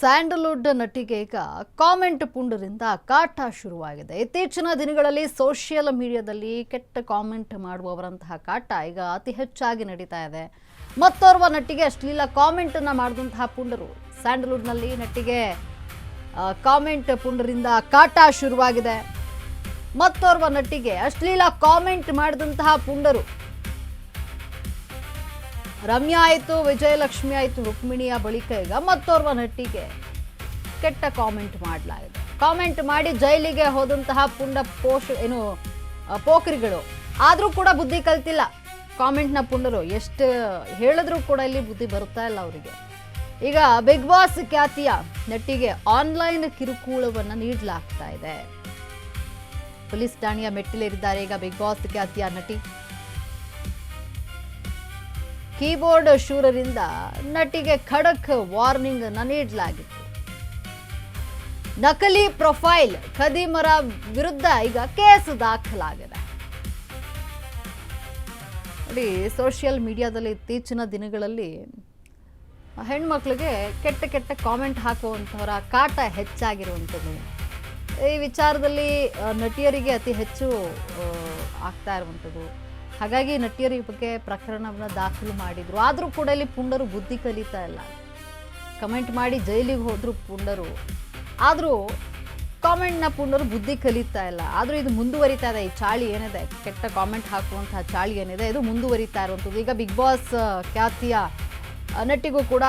Sandalwood ನಟಿಗೆ ಈಗ comment ಪುಂಡರಿಂದ ಕಾಟ ಶುರುವಾಗಿದೆ. ಇತ್ತೀಚಿನ ದಿನಗಳಲ್ಲಿ ಸೋಷಿಯಲ್ ಮೀಡಿಯಾದಲ್ಲಿ ಕೆಟ್ಟ ಕಾಮೆಂಟ್ ಮಾಡುವವರಂತಹ ಕಾಟ ಈಗ ಅತಿ ಹೆಚ್ಚಾಗಿ ನಡೀತಾ ಇದೆ. ಮತ್ತೋರ್ವ ನಟಿಗೆ ಅಶ್ಲೀಲ ಕಾಮೆಂಟ್ ಅನ್ನು ಮಾಡಿದಂತಹ ಪುಂಡರು ಸ್ಯಾಂಡಲ್ವುಡ್ನಲ್ಲಿ ನಟಿಗೆ ಕಾಮೆಂಟ್ ಪುಂಡರಿಂದ ಕಾಟ ಶುರುವಾಗಿದೆ. ಮತ್ತೋರ್ವ ನಟಿಗೆ ಅಶ್ಲೀಲ ಕಾಮೆಂಟ್ ಮಾಡಿದಂತಹ ಪುಂಡರು ರಮ್ಯಾ ಆಯಿತು, ವಿಜಯಲಕ್ಷ್ಮಿ ಆಯಿತು, ರುಕ್ಮಿಣಿಯ ಬಳಿಕ ಈಗ ಮತ್ತೋರ್ವ ನಟಿಗೆ ಕೆಟ್ಟ ಕಾಮೆಂಟ್ ಮಾಡಲಾಗಿದೆ. ಕಾಮೆಂಟ್ ಮಾಡಿ ಜೈಲಿಗೆ ಹೋದಂತಹ ಪುಂಡ ಪೋಖರಿಗಳು ಆದರೂ ಕೂಡ ಬುದ್ಧಿ ಕಲ್ತಿಲ್ಲ. ಕಾಮೆಂಟ್ನ ಪುಂಡರು ಎಷ್ಟು ಹೇಳಿದ್ರೂ ಕೂಡ ಇಲ್ಲಿ ಬುದ್ಧಿ ಬರುತ್ತಾ ಇಲ್ಲ ಅವರಿಗೆ. ಈಗ ಬಿಗ್ ಬಾಸ್ ಖ್ಯಾತಿಯ ನಟಿಗೆ ಆನ್ಲೈನ್ ಕಿರುಕುಳವನ್ನು ನೀಡಲಾಗ್ತಾ ಇದೆ. ಪೊಲೀಸ್ ಠಾಣೆಯ ಮೆಟ್ಟಿಲೇರಿದ್ದಾರೆ ಈಗ ಬಿಗ್ ಬಾಸ್ ಖ್ಯಾತಿಯ ನಟಿ. ಕೀಬೋರ್ಡ್ ಶೂರರಿಂದ ನಟಿಗೆ ಖಡಕ್ ವಾರ್ನಿಂಗ್ ಅನ್ನು ನೀಡಲಾಗಿತ್ತು. ನಕಲಿ ಪ್ರೊಫೈಲ್ ಖದೀಮರ ವಿರುದ್ಧ ಈಗ ಕೇಸ್ ದಾಖಲಾಗಿದೆ. ನೋಡಿ, ಸೋಷಿಯಲ್ ಮೀಡಿಯಾದಲ್ಲಿ ಇತ್ತೀಚಿನ ದಿನಗಳಲ್ಲಿ ಹೆಣ್ಮಕ್ಳಿಗೆ ಕೆಟ್ಟ ಕೆಟ್ಟ ಕಾಮೆಂಟ್ ಹಾಕುವಂಥವರ ಕಾಟ ಹೆಚ್ಚಾಗಿರುವಂಥದ್ದು. ಈ ವಿಚಾರದಲ್ಲಿ ನಟಿಯರಿಗೆ ಅತಿ ಹೆಚ್ಚು ಆಗ್ತಾ ಇರುವಂಥದ್ದು. ಹಾಗಾಗಿ ನಟಿಯರ ಬಗ್ಗೆ ಪ್ರಕರಣವನ್ನು ದಾಖಲು ಮಾಡಿದ್ರು. ಆದರೂ ಕೂಡ ಇಲ್ಲಿ ಪುಂಡರು ಬುದ್ಧಿ ಕಲಿತಾ ಇಲ್ಲ. ಕಮೆಂಟ್ ಮಾಡಿ ಜೈಲಿಗೆ ಹೋದ್ರು ಪುಂಡರು, ಆದರೂ ಕಾಮೆಂಟ್ನ ಪುಂಡರು ಬುದ್ಧಿ ಕಲಿತಾ ಇಲ್ಲ. ಆದರೂ ಇದು ಮುಂದುವರಿತಾ ಇದೆ. ಈ ಚಾಳಿ ಏನಿದೆ, ಕೆಟ್ಟ ಕಾಮೆಂಟ್ ಹಾಕುವಂತಹ ಚಾಳಿ ಏನಿದೆ, ಇದು ಮುಂದುವರಿತಾ ಇರುವಂಥದ್ದು. ಈಗ ಬಿಗ್ ಬಾಸ್ ಖ್ಯಾತಿಯ ನಟಿಗೂ ಕೂಡ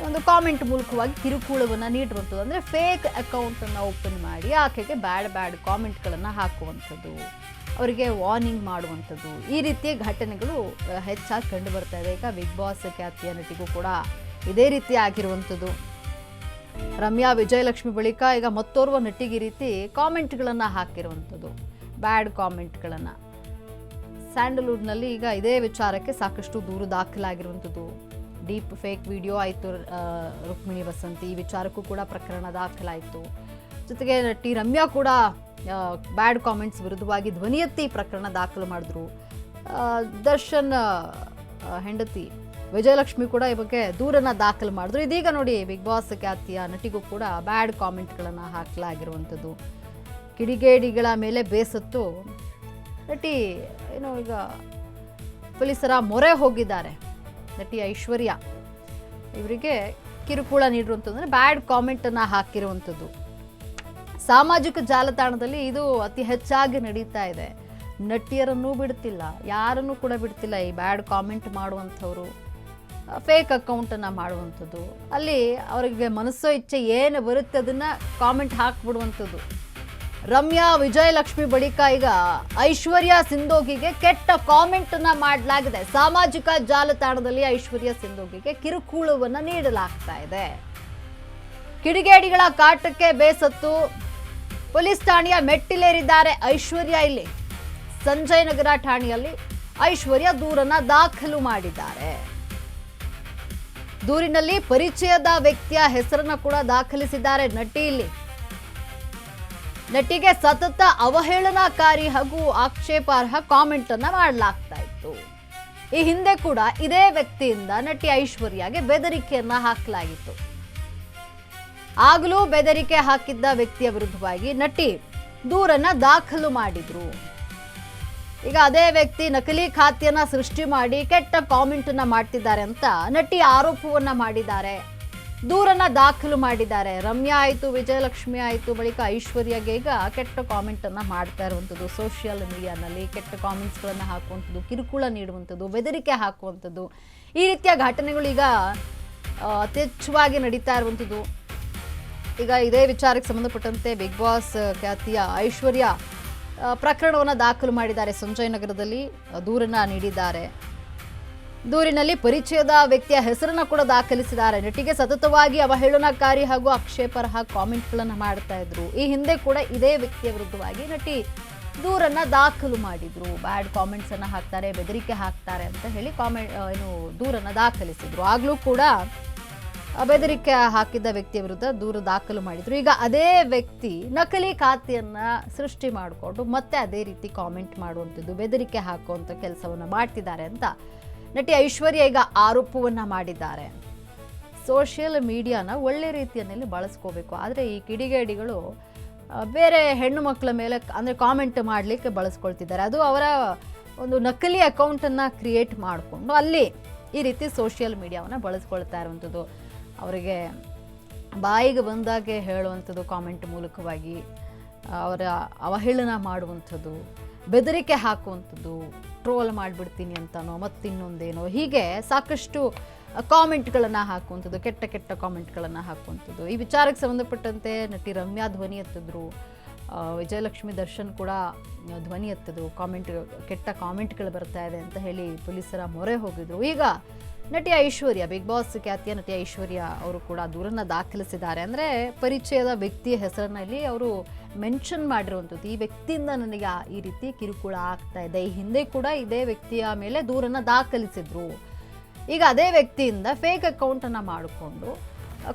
ಒಂದು ಕಾಮೆಂಟ್ ಮೂಲಕವಾಗಿ ಕಿರುಕುಳವನ್ನು ನೀಡುವಂಥದ್ದು. ಅಂದರೆ ಫೇಕ್ ಅಕೌಂಟನ್ನು ಓಪನ್ ಮಾಡಿ ಆಕೆಗೆ ಬ್ಯಾಡ್ ಕಾಮೆಂಟ್ಗಳನ್ನು ಹಾಕುವಂಥದ್ದು, ಅವರಿಗೆ ವಾರ್ನಿಂಗ್ ಮಾಡುವಂಥದ್ದು, ಈ ರೀತಿಯ ಘಟನೆಗಳು ಹೆಚ್ಚಾಗಿ ಕಂಡು ಬರ್ತಾ ಇದೆ. ಈಗ ಬಿಗ್ ಬಾಸ್ ಖ್ಯಾತಿಯ ನಟಿಗೂ ಕೂಡ ಇದೇ ರೀತಿ ಆಗಿರುವಂಥದ್ದು. ರಮ್ಯಾ ವಿಜಯಲಕ್ಷ್ಮಿ ಬಳಿಕ ಈಗ ಮತ್ತೋರ್ವ ನಟಿಗೆ ಈ ರೀತಿ ಕಾಮೆಂಟ್ಗಳನ್ನು ಹಾಕಿರುವಂಥದ್ದು, ಬ್ಯಾಡ್ ಕಾಮೆಂಟ್ಗಳನ್ನು. ಸ್ಯಾಂಡಲ್ವುಡ್ನಲ್ಲಿ ಈಗ ಇದೇ ವಿಚಾರಕ್ಕೆ ಸಾಕಷ್ಟು ದೂರು ದಾಖಲಾಗಿರುವಂಥದ್ದು. ಡೀಪ್ ಫೇಕ್ ವಿಡಿಯೋ ಆಯಿತು, ರುಕ್ಮಿಣಿ ವಸಂತಿ, ಈ ವಿಚಾರಕ್ಕೂ ಕೂಡ ಪ್ರಕರಣ ದಾಖಲಾಯಿತು. ಜೊತೆಗೆ ನಟಿ ರಮ್ಯಾ ಕೂಡ ಬ್ಯಾಡ್ ಕಾಮೆಂಟ್ಸ್ ವಿರುದ್ಧವಾಗಿ ಧ್ವನಿ ಎತ್ತಿ ಪ್ರಕರಣ ದಾಖಲು ಮಾಡಿದ್ರು. ದರ್ಶನ್ ಹೆಂಡತಿ ವಿಜಯಲಕ್ಷ್ಮಿ ಕೂಡ ಈ ಬಗ್ಗೆ ದೂರನ್ನು ದಾಖಲು ಮಾಡಿದ್ರು. ಇದೀಗ ನೋಡಿ, ಬಿಗ್ ಬಾಸ್ ಖ್ಯಾತಿಯ ನಟಿಗೂ ಕೂಡ ಬ್ಯಾಡ್ ಕಾಮೆಂಟ್ಗಳನ್ನು ಹಾಕಲಾಗಿರುವಂಥದ್ದು. ಕಿಡಿಗೇಡಿಗಳ ಮೇಲೆ ಬೇಸತ್ತು ನಟಿ ಈಗ ಪೊಲೀಸರ ಮೊರೆ ಹೋಗಿದ್ದಾರೆ. ನಟಿ ಐಶ್ವರ್ಯ ಇವರಿಗೆ ಕಿರುಕುಳ ನೀಡಿರುವಂಥದ್ದು, ಅಂದರೆ ಬ್ಯಾಡ್ ಕಾಮೆಂಟನ್ನು ಹಾಕಿರುವಂಥದ್ದು. ಸಾಮಾಜಿಕ ಜಾಲತಾಣದಲ್ಲಿ ಇದು ಅತಿ ಹೆಚ್ಚಾಗಿ ನಡೀತಾ ಇದೆ. ನಟಿಯರನ್ನೂ ಬಿಡ್ತಿಲ್ಲ, ಯಾರನ್ನೂ ಕೂಡ ಬಿಡ್ತಿಲ್ಲ ಈ ಬ್ಯಾಡ್ ಕಾಮೆಂಟ್ ಮಾಡುವಂಥವ್ರು, ಫೇಕ್ ಅಕೌಂಟನ್ನು ಮಾಡುವಂಥದ್ದು. ಅಲ್ಲಿ ಅವರಿಗೆ ಮನಸ್ಸೋ ಇಚ್ಛೆ ಏನು ಬರುತ್ತೆ ಅದನ್ನು ಕಾಮೆಂಟ್ ಹಾಕ್ಬಿಡುವಂಥದ್ದು. ರಮ್ಯಾ ವಿಜಯಲಕ್ಷ್ಮಿ ಬಳಿಕ ಈಗ ಐಶ್ವರ್ಯ ಸಿಂಧೋಗಿಗೆ ಕೆಟ್ಟ ಕಾಮೆಂಟನ್ನು ಮಾಡಲಾಗಿದೆ. ಸಾಮಾಜಿಕ ಜಾಲತಾಣದಲ್ಲಿ ಐಶ್ವರ್ಯ ಸಿಂಧೋಗಿಗೆ ಕಿರುಕುಳವನ್ನು ನೀಡಲಾಗ್ತಾ ಇದೆ. ಕಿಡಿಗೇಡಿಗಳ ಕಾಟಕ್ಕೆ ಬೇಸತ್ತು ಪೊಲೀಸ್ ಠಾಣೆಯ ಮೆಟ್ಟಿಲೇರಿದ್ದಾರೆ ಐಶ್ವರ್ಯ. ಇಲ್ಲಿ ಸಂಜಯ್ ನಗರ ಠಾಣೆಯಲ್ಲಿ ಐಶ್ವರ್ಯ ದೂರನ್ನ ದಾಖಲು ಮಾಡಿದ್ದಾರೆ. ದೂರಿನಲ್ಲಿ ಪರಿಚಯದ ವ್ಯಕ್ತಿಯ ಹೆಸರನ್ನ ಕೂಡ ದಾಖಲಿಸಿದ್ದಾರೆ ನಟಿ. ಇಲ್ಲಿ ನಟಿಗೆ ಸತತ ಅವಹೇಳನಕಾರಿ ಹಾಗೂ ಆಕ್ಷೇಪಾರ್ಹ ಕಾಮೆಂಟ್ ಅನ್ನ ಮಾಡಲಾಗ್ತಾ ಇತ್ತು. ಈ ಹಿಂದೆ ಕೂಡ ಇದೇ ವ್ಯಕ್ತಿಯಿಂದ ನಟಿ ಐಶ್ವರ್ಯಗೆ ಬೆದರಿಕೆಯನ್ನ ಹಾಕಲಾಗಿತ್ತು. ಆಗಲೂ ಬೆದರಿಕೆ ಹಾಕಿದ್ದ ವ್ಯಕ್ತಿಯ ವಿರುದ್ಧವಾಗಿ ನಟಿ ದೂರನ್ನ ದಾಖಲು ಮಾಡಿದ್ರು. ಈಗ ಅದೇ ವ್ಯಕ್ತಿ ನಕಲಿ ಖಾತೆಯನ್ನ ಸೃಷ್ಟಿ ಮಾಡಿ ಕೆಟ್ಟ ಕಾಮೆಂಟ್ ಅನ್ನ ಮಾಡ್ತಿದ್ದಾರೆ ಅಂತ ನಟಿ ಆರೋಪವನ್ನ ಮಾಡಿದ್ದಾರೆ. ದೂರನ್ನ ದಾಖಲು ಮಾಡಿದ್ದಾರೆ. ರಮ್ಯಾ ಆಯಿತು, ವಿಜಯಲಕ್ಷ್ಮಿ ಆಯಿತು, ಬಳಿಕ ಐಶ್ವರ್ಯಗೆ ಈಗ ಕೆಟ್ಟ ಕಾಮೆಂಟ್ ಅನ್ನ ಮಾಡ್ತಾ ಇರುವಂಥದ್ದು. ಸೋಷಿಯಲ್ ಮೀಡಿಯಾನಲ್ಲಿ ಕೆಟ್ಟ ಕಾಮೆಂಟ್ಸ್ಗಳನ್ನು ಹಾಕುವಂಥದ್ದು, ಕಿರುಕುಳ ನೀಡುವಂಥದ್ದು, ಬೆದರಿಕೆ ಹಾಕುವಂಥದ್ದು, ಈ ರೀತಿಯ ಘಟನೆಗಳು ಈಗ ಅತಿ ಹೆಚ್ಚಾಗಿ ನಡೀತಾ ಇರುವಂಥದ್ದು. ಈಗ ಇದೇ ವಿಚಾರಕ್ಕೆ ಸಂಬಂಧಪಟ್ಟಂತೆ ಬಿಗ್ ಬಾಸ್ ಖ್ಯಾತಿಯ ಐಶ್ವರ್ಯ ಪ್ರಕರಣವನ್ನು ದಾಖಲು ಮಾಡಿದ್ದಾರೆ. ಸಂಜಯ್ ನಗರದಲ್ಲಿ ದೂರನ್ನ ನೀಡಿದ್ದಾರೆ. ದೂರಿನಲ್ಲಿ ಪರಿಚಯದ ವ್ಯಕ್ತಿಯ ಹೆಸರನ್ನ ಕೂಡ ದಾಖಲಿಸಿದ್ದಾರೆ. ನಟಿಗೆ ಸತತವಾಗಿ ಅವಹೇಳನಕಾರಿ ಹಾಗೂ ಆಕ್ಷೇಪಾರ್ಹ ಕಾಮೆಂಟ್ಗಳನ್ನು ಮಾಡ್ತಾ ಇದ್ರು. ಈ ಹಿಂದೆ ಕೂಡ ಇದೇ ವ್ಯಕ್ತಿಯ ವಿರುದ್ಧವಾಗಿ ನಟಿ ದೂರನ್ನ ದಾಖಲು ಮಾಡಿದ್ರು. ಬ್ಯಾಡ್ ಕಾಮೆಂಟ್ಸ್ ಅನ್ನ ಹಾಕ್ತಾರೆ, ಬೆದರಿಕೆ ಹಾಕ್ತಾರೆ ಅಂತ ಹೇಳಿ ದೂರನ್ನ ದಾಖಲಿಸಿದ್ರು. ಆಗ್ಲೂ ಕೂಡ ಬೆದರಿಕೆ ಹಾಕಿದ್ದ ವ್ಯಕ್ತಿಯ ವಿರುದ್ಧ ದೂರು ದಾಖಲು ಮಾಡಿದ್ರು. ಈಗ ಅದೇ ವ್ಯಕ್ತಿ ನಕಲಿ ಖಾತೆಯನ್ನ ಸೃಷ್ಟಿ ಮಾಡಿಕೊಂಡು ಮತ್ತೆ ಅದೇ ರೀತಿ ಕಾಮೆಂಟ್ ಮಾಡುವಂಥದ್ದು, ಬೆದರಿಕೆ ಹಾಕುವಂಥ ಕೆಲಸವನ್ನು ಮಾಡ್ತಿದ್ದಾರೆ ಅಂತ ನಟಿ ಐಶ್ವರ್ಯ ಈಗ ಆರೋಪವನ್ನ ಮಾಡಿದ್ದಾರೆ. ಸೋಷಿಯಲ್ ಮೀಡಿಯಾನ ಒಳ್ಳೆ ರೀತಿಯಲ್ಲಿ ಬಳಸ್ಕೋಬೇಕು. ಆದರೆ ಈ ಕಿಡಿಗೇಡಿಗಳು ಬೇರೆ ಹೆಣ್ಣು ಮಕ್ಕಳ ಮೇಲೆ ಅಂದರೆ ಕಾಮೆಂಟ್ ಮಾಡಲಿಕ್ಕೆ ಬಳಸ್ಕೊಳ್ತಿದ್ದಾರೆ. ಅದು ಅವರ ಒಂದು ನಕಲಿ ಅಕೌಂಟನ್ನು ಕ್ರಿಯೇಟ್ ಮಾಡಿಕೊಂಡು ಅಲ್ಲಿ ಈ ರೀತಿ ಸೋಷಿಯಲ್ ಮೀಡಿಯಾವನ್ನು ಬಳಸ್ಕೊಳ್ತಾ ಇರುವಂಥದ್ದು. ಅವರಿಗೆ ಬಾಯಿಗೆ ಬಂದಾಗೆ ಹೇಳುವಂಥದ್ದು, ಕಾಮೆಂಟ್ ಮೂಲಕವಾಗಿ ಅವರ ಅವಹೇಳನ ಮಾಡುವಂಥದ್ದು, ಬೆದರಿಕೆ ಹಾಕುವಂಥದ್ದು, ಟ್ರೋಲ್ ಮಾಡಿಬಿಡ್ತೀನಿ ಅಂತನೋ ಮತ್ತಿನ್ನೊಂದೇನೋ, ಹೀಗೆ ಸಾಕಷ್ಟು ಕಾಮೆಂಟ್ಗಳನ್ನು ಹಾಕುವಂಥದ್ದು, ಕೆಟ್ಟ ಕೆಟ್ಟ ಕಾಮೆಂಟ್ಗಳನ್ನು ಹಾಕುವಂಥದ್ದು. ಈ ವಿಚಾರಕ್ಕೆ ಸಂಬಂಧಪಟ್ಟಂತೆ ನಟಿ ರಮ್ಯಾ ಧ್ವನಿ ಎತ್ತಿದ್ರು, ವಿಜಯಲಕ್ಷ್ಮಿ ದರ್ಶನ್ ಕೂಡ ಧ್ವನಿ ಎತ್ತಿದ್ರು, ಕೆಟ್ಟ ಕಾಮೆಂಟ್ಗಳು ಬರ್ತಾ ಇದೆ ಅಂತ ಹೇಳಿ ಪೊಲೀಸರ ಮೊರೆ ಹೋಗಿದ್ರು. ಈಗ ನಟಿ ಐಶ್ವರ್ಯ, ಬಿಗ್ ಬಾಸ್ ಖ್ಯಾತಿಯ ನಟಿ ಐಶ್ವರ್ಯ ಅವರು ಕೂಡ ದೂರನ್ನು ದಾಖಲಿಸಿದ್ದಾರೆ. ಅಂದರೆ ಪರಿಚಯದ ವ್ಯಕ್ತಿಯ ಹೆಸರಿನಲ್ಲಿ ಅವರು ಮೆನ್ಷನ್ ಮಾಡಿರುವಂಥದ್ದು, ಈ ವ್ಯಕ್ತಿಯಿಂದ ನನಗೆ ಈ ರೀತಿ ಕಿರುಕುಳ ಆಗ್ತಾ ಇದೆ, ಈ ಹಿಂದೆ ಕೂಡ ಇದೇ ವ್ಯಕ್ತಿಯ ಮೇಲೆ ದೂರನ್ನು ದಾಖಲಿಸಿದ್ರು. ಈಗ ಅದೇ ವ್ಯಕ್ತಿಯಿಂದ ಫೇಕ್ ಅಕೌಂಟನ್ನು ಮಾಡಿಕೊಂಡು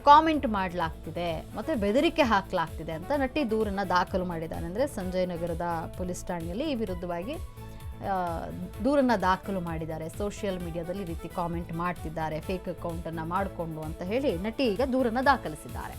ಕಾಮೆಂಟ್ ಮಾಡಲಾಗ್ತಿದೆ ಮತ್ತು ಬೆದರಿಕೆ ಹಾಕಲಾಗ್ತಿದೆ ಅಂತ ನಟಿ ದೂರನ್ನು ದಾಖಲು ಮಾಡಿದ್ದಾರೆ. ಅಂದರೆ ಸಂಜಯ್ ನಗರದ ಪೊಲೀಸ್ ಠಾಣೆಯಲ್ಲಿ ಈ ವಿರುದ್ಧವಾಗಿ ದೂರನ್ನು ದಾಖಲು ಮಾಡಿದ್ದಾರೆ. ಸೋಷಿಯಲ್ ಮೀಡಿಯಾದಲ್ಲಿ ಈ ರೀತಿ ಕಾಮೆಂಟ್ ಮಾಡ್ತಿದ್ದಾರೆ ಫೇಕ್ ಅಕೌಂಟನ್ನು ಮಾಡಿಕೊಂಡು ಅಂತ ಹೇಳಿ ನಟಿ ಈಗ ದೂರನ್ನು ದಾಖಲಿಸಿದ್ದಾರೆ.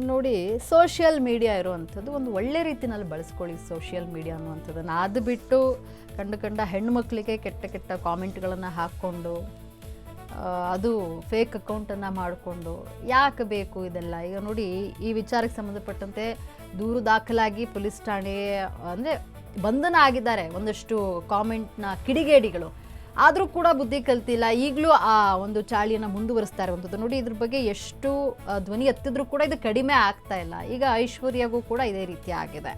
ನೋಡಿ, ಸೋಷಿಯಲ್ ಮೀಡಿಯಾ ಇರುವಂಥದ್ದು ಒಂದು ಒಳ್ಳೆ ರೀತಿಯಲ್ಲಿ ಬಳಸ್ಕೊಳ್ಳಿ ಸೋಷಿಯಲ್ ಮೀಡಿಯಾ ಅನ್ನುವಂಥದ್ದನ್ನು. ಅದು ಬಿಟ್ಟು ಕಂಡ ಹೆಣ್ಣುಮಕ್ಕಳಿಗೆ ಕೆಟ್ಟ ಕೆಟ್ಟ ಕಾಮೆಂಟ್ಗಳನ್ನು ಹಾಕ್ಕೊಂಡು ಅದು ಫೇಕ್ ಅಕೌಂಟನ್ನು ಮಾಡಿಕೊಂಡು ಯಾಕೆ ಬೇಕು ಇದೆಲ್ಲ? ಈಗ ನೋಡಿ, ಈ ವಿಚಾರಕ್ಕೆ ಸಂಬಂಧಪಟ್ಟಂತೆ ದೂರು ದಾಖಲಾಗಿ ಪೊಲೀಸ್ ಠಾಣೆ ಅಂದರೆ ಬಂಧನ ಆಗಿದ್ದಾರೆ ಒಂದಷ್ಟು ಕಾಮೆಂಟ್ನ ಕಿಡಿಗೇಡಿಗಳು. ಆದರೂ ಕೂಡ ಬುದ್ಧಿ ಕಲ್ತಿಲ್ಲ, ಈಗಲೂ ಆ ಒಂದು ಚಾಳಿಯನ್ನು ಮುಂದುವರಿಸ್ತಾ ಇರುವಂಥದ್ದು. ನೋಡಿ, ಇದ್ರ ಬಗ್ಗೆ ಎಷ್ಟು ಧ್ವನಿ ಎತ್ತಿದ್ರೂ ಕೂಡ ಇದು ಕಡಿಮೆ ಆಗ್ತಾ ಇಲ್ಲ. ಈಗ ಐಶ್ವರ್ಯಗೂ ಕೂಡ ಇದೇ ರೀತಿ ಆಗಿದೆ.